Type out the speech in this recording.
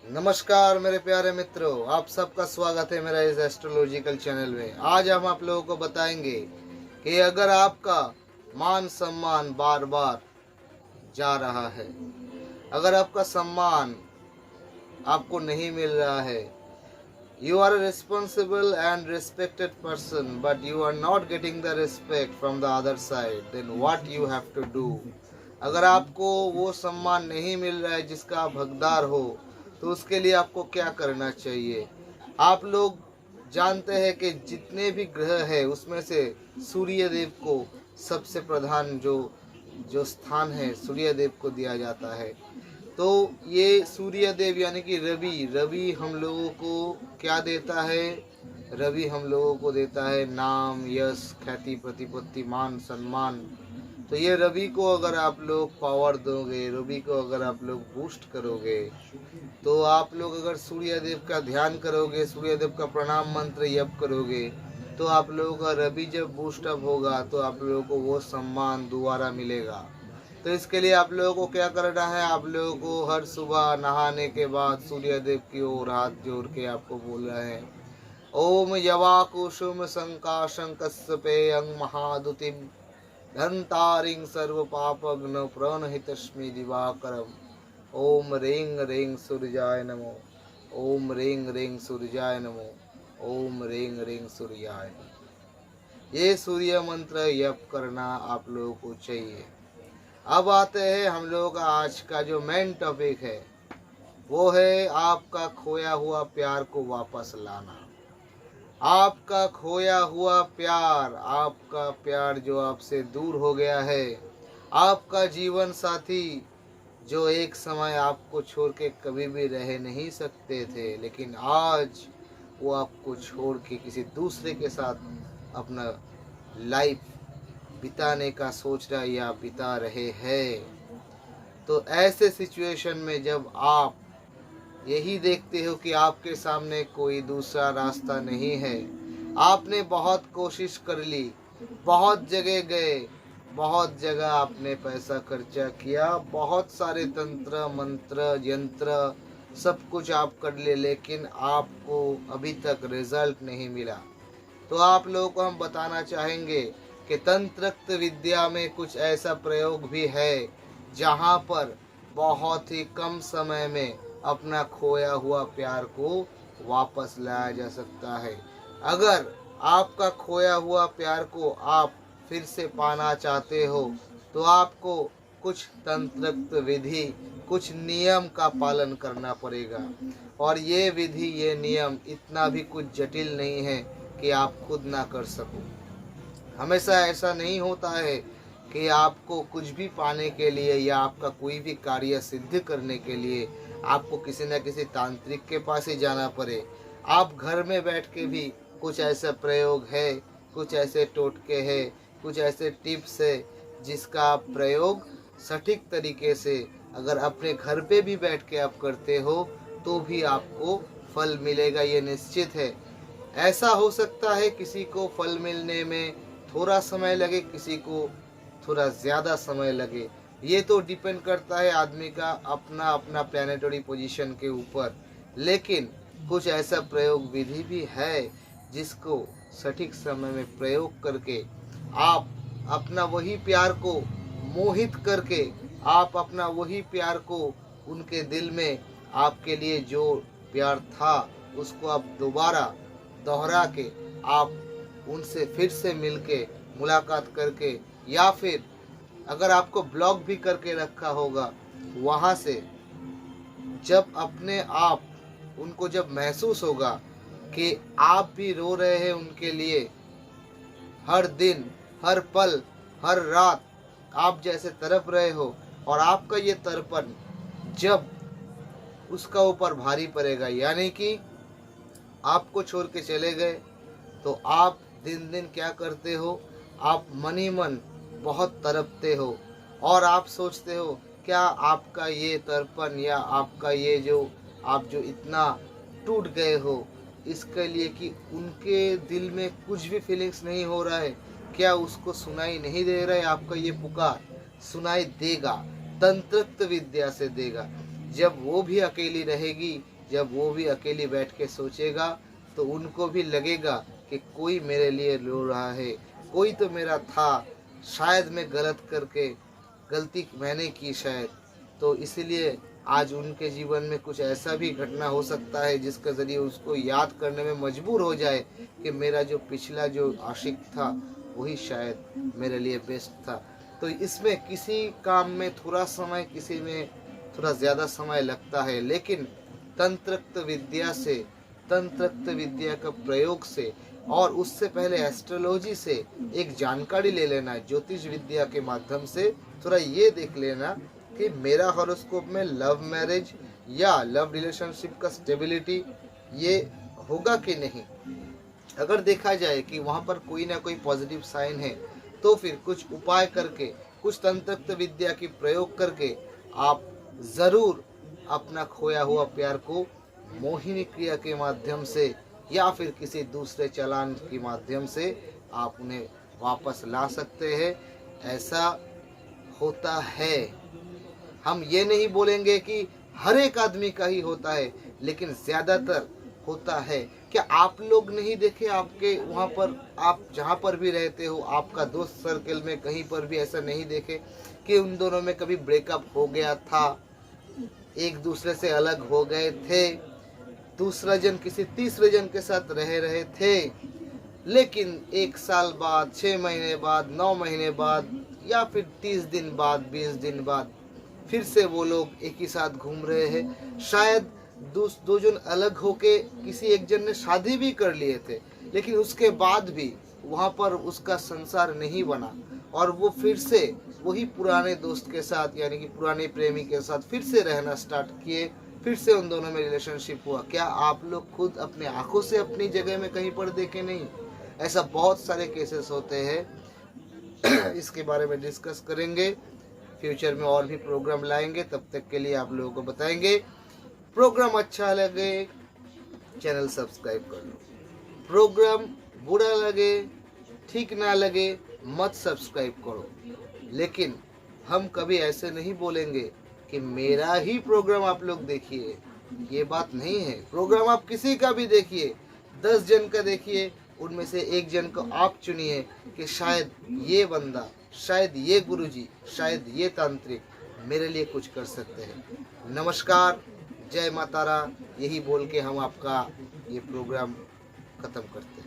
नमस्कार मेरे प्यारे मित्रों, आप सबका स्वागत है मेरा इस एस्ट्रोलॉजिकल चैनल में। आज हम आप लोगों को बताएंगे कि अगर आपका मान सम्मान बार बार जा रहा है, अगर आपका सम्मान आपको नहीं मिल रहा है, you are a responsible and respected person but you are not getting the respect from the other side, then what you have to do? अगर आपको वो सम्मान नहीं मिल रहा है जिसका आप हकदार हो, तो उसके लिए आपको क्या करना चाहिए। आप लोग जानते हैं कि जितने भी ग्रह है उसमें से सूर्य देव को सबसे प्रधान जो जो स्थान है सूर्य देव को दिया जाता है। तो ये सूर्य देव यानी कि रवि रवि हम लोगों को क्या देता है? रवि हम लोगों को देता है नाम, यश, ख्याति, प्रतिपत्ति, मान, सम्मान। तो ये रवि को अगर आप लोग पावर दोगे, रवि को अगर आप लोग बूस्ट करोगे, तो आप लोग अगर सूर्य देव का ध्यान करोगे, सूर्य देव का प्रणाम मंत्र जप करोगे, तो आप लोगों का रवि जब बूस्ट अप होगा तो आप लोगों को वो सम्मान दोबारा मिलेगा। तो इसके लिए आप लोगों को क्या करना है? आप लोगों को हर सुबह नहाने के बाद सूर्य देव की ओर हाथ जोड़ के आपको बोलना है, ओम यवा कुसुम संकाशं कस्यपेयं महादुतिम धन्तारिं सर्व पापग्न प्रणहितस्मि दिवाकरम। ओम रेंग रेंग सूर्याय नमो, ओम रेंग रेंग सूर्याय नमो, ओम रेंग रेंग सूर्याय नमो। ये सूर्य मंत्र जप करना आप लोगों को चाहिए। अब आते हैं हम लोगों का आज का जो मेन टॉपिक है, वो है आपका खोया हुआ प्यार को वापस लाना। आपका खोया हुआ प्यार, आपका प्यार जो आपसे दूर हो गया है, आपका जीवन साथी जो एक समय आपको छोड़ के कभी भी रह नहीं सकते थे, लेकिन आज वो आपको छोड़ के किसी दूसरे के साथ अपना लाइफ बिताने का सोच रहा है या बिता रहे हैं। तो ऐसे सिचुएशन में जब आप यही देखते हो कि आपके सामने कोई दूसरा रास्ता नहीं है, आपने बहुत कोशिश कर ली, बहुत जगह गए, बहुत जगह आपने पैसा खर्चा किया, बहुत सारे तंत्र मंत्र यंत्र सब कुछ आप कर ले, लेकिन आपको अभी तक रिजल्ट नहीं मिला। तो आप लोगों को हम बताना चाहेंगे कि तंत्रक्त विद्या में कुछ ऐसा प्रयोग भी है जहाँ पर बहुत ही कम समय में अपना खोया हुआ प्यार को वापस लाया जा सकता है। अगर आपका खोया हुआ प्यार को आप फिर से पाना चाहते हो, तो आपको कुछ तंत्रक्त विधि, कुछ नियम का पालन करना पड़ेगा। और ये विधि, ये नियम इतना भी कुछ जटिल नहीं है कि आप खुद ना कर सको। हमेशा ऐसा नहीं होता है कि आपको कुछ भी पाने के लिए या आपका कोई भी कार्य सिद्ध करने के लिए आपको किसी न किसी तांत्रिक के पास ही जाना पड़े। आप घर में बैठ के भी कुछ ऐसा प्रयोग है, कुछ ऐसे टोटके हैं, कुछ ऐसे टिप्स है जिसका आप प्रयोग सटीक तरीके से अगर अपने घर पे भी बैठ के आप करते हो तो भी आपको फल मिलेगा, ये निश्चित है। ऐसा हो सकता है किसी को फल मिलने में थोड़ा समय लगे, किसी को थोड़ा ज़्यादा समय लगे। ये तो डिपेंड करता है आदमी का अपना अपना प्लानेटरी पोजीशन के ऊपर। लेकिन कुछ ऐसा प्रयोग विधि भी है जिसको सटीक समय में प्रयोग करके आप अपना वही प्यार को मोहित करके, आप अपना वही प्यार को उनके दिल में, आपके लिए जो प्यार था उसको आप दोबारा दोहरा के आप उनसे फिर से मिलके मुलाकात करके, या फिर अगर आपको ब्लॉक भी करके रखा होगा, वहाँ से जब अपने आप उनको जब महसूस होगा कि आप भी रो रहे हैं उनके लिए, हर दिन, हर पल, हर रात आप जैसे तड़प रहे हो, और आपका ये तड़पन जब उसका ऊपर भारी पड़ेगा, यानी कि आपको छोड़ के चले गए, तो आप दिन दिन क्या करते हो? आप मन ही मन बहुत तड़पते हो और आप सोचते हो क्या आपका ये तड़पन या आपका ये जो आप जो इतना टूट गए हो, इसके लिए कि उनके दिल में कुछ भी फीलिंग्स नहीं हो रहा है, क्या उसको सुनाई नहीं दे रहा है? आपका ये पुकार सुनाई देगा, तंत्रक्त विद्या से देगा। जब वो भी अकेली रहेगी जब वो भी अकेली बैठ के सोचेगा तो उनको भी लगेगा कि कोई मेरे लिए रो रहा है, कोई तो मेरा था, शायद मैं गलती मैंने की शायद। तो इसीलिए आज उनके जीवन में कुछ ऐसा भी घटना हो सकता है जिसके ज़रिए उसको याद करने में मजबूर हो जाए कि मेरा जो पिछला जो आशिक था वही शायद मेरे लिए बेस्ट था। तो इसमें किसी काम में थोड़ा समय, किसी में थोड़ा ज़्यादा समय लगता है, लेकिन तंत्रक्त विद्या का प्रयोग से और उससे पहले एस्ट्रोलॉजी से एक जानकारी ले लेना, ज्योतिष विद्या के माध्यम से थोड़ा ये देख लेना कि मेरा हॉरोस्कोप में लव मैरिज या लव रिलेशनशिप का स्टेबिलिटी ये होगा कि नहीं। अगर देखा जाए कि वहाँ पर कोई ना कोई पॉजिटिव साइन है तो फिर कुछ उपाय करके, कुछ तंत्र विद्या की प्रयोग करके आप ज़रूर अपना खोया हुआ प्यार को मोहिनी क्रिया के माध्यम से या फिर किसी दूसरे चालान के माध्यम से आप उन्हें वापस ला सकते हैं। ऐसा होता है। हम ये नहीं बोलेंगे कि हर एक आदमी का ही होता है, लेकिन ज़्यादातर होता है। क्या आप लोग नहीं देखे, आपके वहाँ पर आप जहाँ पर भी रहते हो, आपका दोस्त सर्कल में कहीं पर भी ऐसा नहीं देखे कि उन दोनों में कभी ब्रेकअप हो गया था, एक दूसरे से अलग हो गए थे, दूसरा जन किसी तीसरे जन के साथ रह रहे थे, लेकिन 1 साल बाद, 6 महीने बाद, 9 महीने बाद या फिर 30 दिन बाद, 20 दिन बाद फिर से वो लोग एक ही साथ घूम रहे हैं। शायद दो जन अलग होके किसी एक जन ने शादी भी कर लिए थे, लेकिन उसके बाद भी वहाँ पर उसका संसार नहीं बना और वो फिर से वही पुराने दोस्त के साथ, यानी कि पुराने प्रेमी के साथ फिर से रहना स्टार्ट किए, फिर से उन दोनों में रिलेशनशिप हुआ। क्या आप लोग खुद अपने आंखों से अपनी जगह में कहीं पर देखे नहीं? ऐसा बहुत सारे केसेस होते हैं। इसके बारे में डिस्कस करेंगे, फ्यूचर में और भी प्रोग्राम लाएंगे। तब तक के लिए आप लोगों को बताएंगे, प्रोग्राम अच्छा लगे चैनल सब्सक्राइब कर लो, प्रोग्राम बुरा लगे, ठीक ना लगे, मत सब्सक्राइब करो। लेकिन हम कभी ऐसे नहीं बोलेंगे कि मेरा ही प्रोग्राम आप लोग देखिए, ये बात नहीं है। प्रोग्राम आप किसी का भी देखिए, 10 जन का देखिए, उनमें से एक जन को आप चुनिए कि शायद ये बंदा, शायद ये गुरुजी, शायद ये तांत्रिक मेरे लिए कुछ कर सकते हैं। नमस्कार, जय माता रा, यही बोल के हम आपका ये प्रोग्राम ख़त्म करते हैं।